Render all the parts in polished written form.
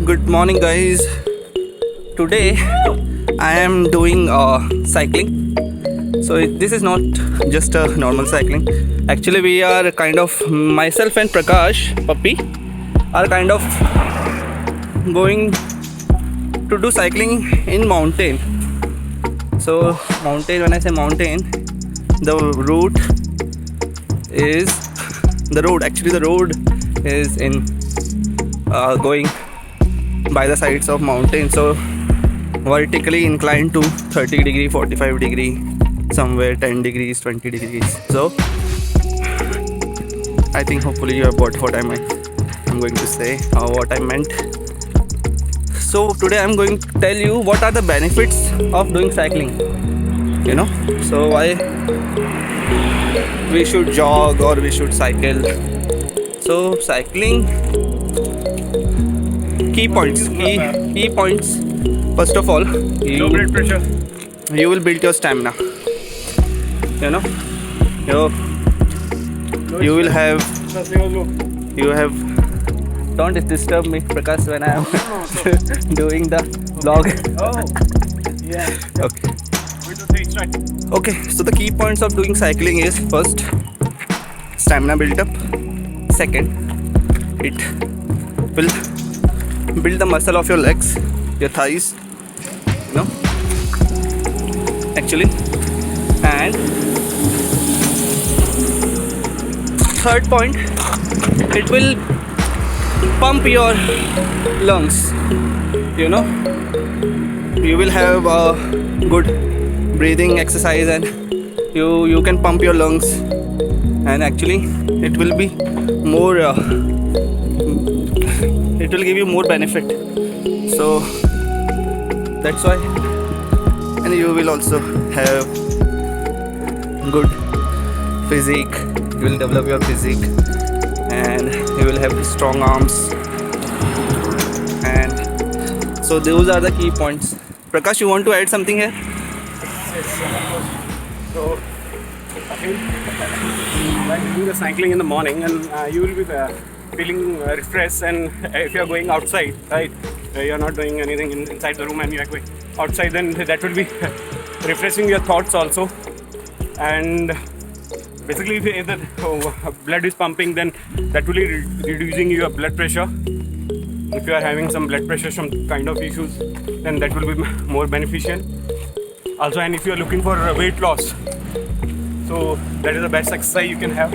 Good morning, guys. Today I am doing cycling. So this is not just a normal cycling. Actually, we are kind of, myself and Prakash Puppy are kind of going to do cycling in mountain. So mountain, when I say mountain, the route is the road is in going by the sides of mountain, so vertically inclined to 30 degree, 45 degree, somewhere 10 degrees, 20 degrees. So I think hopefully you have got what I'm going to say, what I meant. So today I'm going to tell you what are the benefits of doing cycling, so why we should jog or we should cycle. So cycling, key points. First of all, Low blood pressure. you will build your stamina. You will have. Don't disturb me, Prakash, when I am doing the vlog. Oh, yeah. Okay. 1, 2, 3, strike. Okay. So the key points of doing cycling is, first, stamina build up. Second, it will build the muscle of your legs, your thighs, actually. And third point, it will pump your lungs. You will have a good breathing exercise, and you can pump your lungs, and actually it will be more it will give you more benefit. So that's why. And you will also have good physique. You will develop your physique, and you will have strong arms. And so those are the key points. Prakash, you want to add something here? So, when you do the cycling in the morning, and you will be feeling refreshed. And if you are going outside, right, you are not doing anything inside the room, and you are going outside, then that will be refreshing your thoughts also. And basically, if the blood is pumping, then that will be reducing your blood pressure. If you are having some blood pressure, some kind of issues, then that will be more beneficial. Also, and if you are looking for weight loss, so that is the best exercise you can have,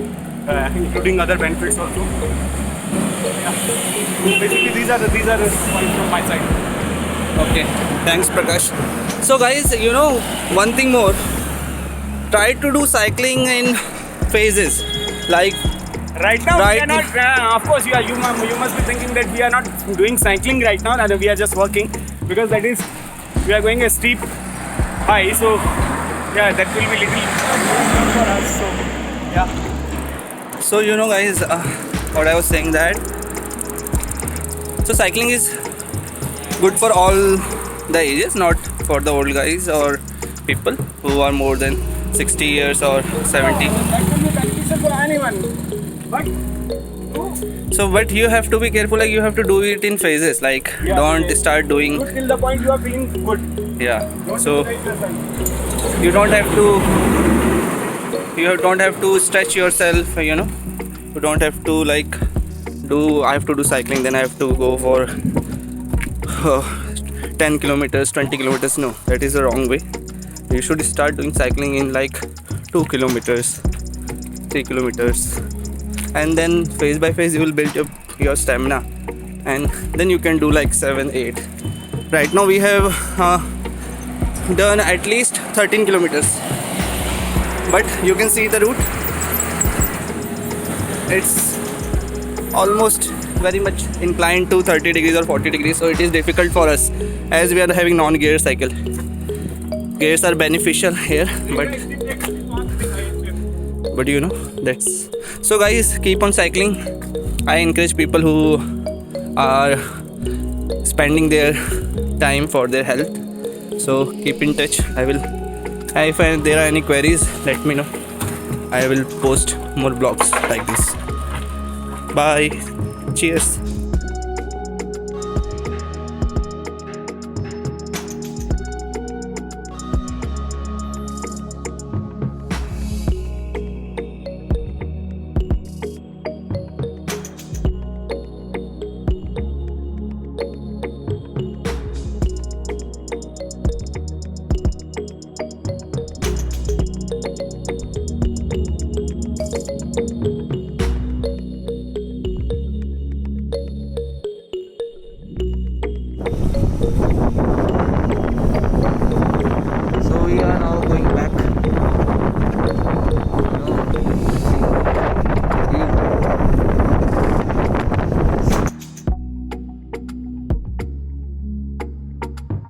including other benefits also. Yeah. Basically, these are the points from my side. Okay, thanks Prakash. So guys, one thing more, try to do cycling in phases. Like Right now, Right. we are not. Of course, you must be thinking that we are not doing cycling right now, and we are just walking, because that is, we are going a steep high. So yeah, that will be little for us. So yeah. so guys, what I was saying, that so cycling is good for all the ages, not for the old guys or people who are more than 60 years or 70. That will be beneficial for anyone. But But you have to be careful, like you have to do it in phases, like Yeah. don't start doing, till the point you are feeling good. yeah. Don't So take the time. you don't have to stretch yourself, you don't have to like I have to do cycling, then I have to go for 10 kilometers, 20 kilometers. No, that is the wrong way. You should start doing cycling in like 2 kilometers, 3 kilometers, and then phase by phase you will build up your stamina, and then you can do like 7, 8. Right now we have done at least 13 kilometers, but you can see the route, it's almost very much inclined to 30 degrees or 40 degrees, so it is difficult for us as we are having non-gear cycle. Gears are beneficial here, but that's so. Guys, keep on cycling. I encourage people who are spending their time for their health, so keep in touch. If there are any queries, let me know. I will post more blogs like this. Bye. Cheers.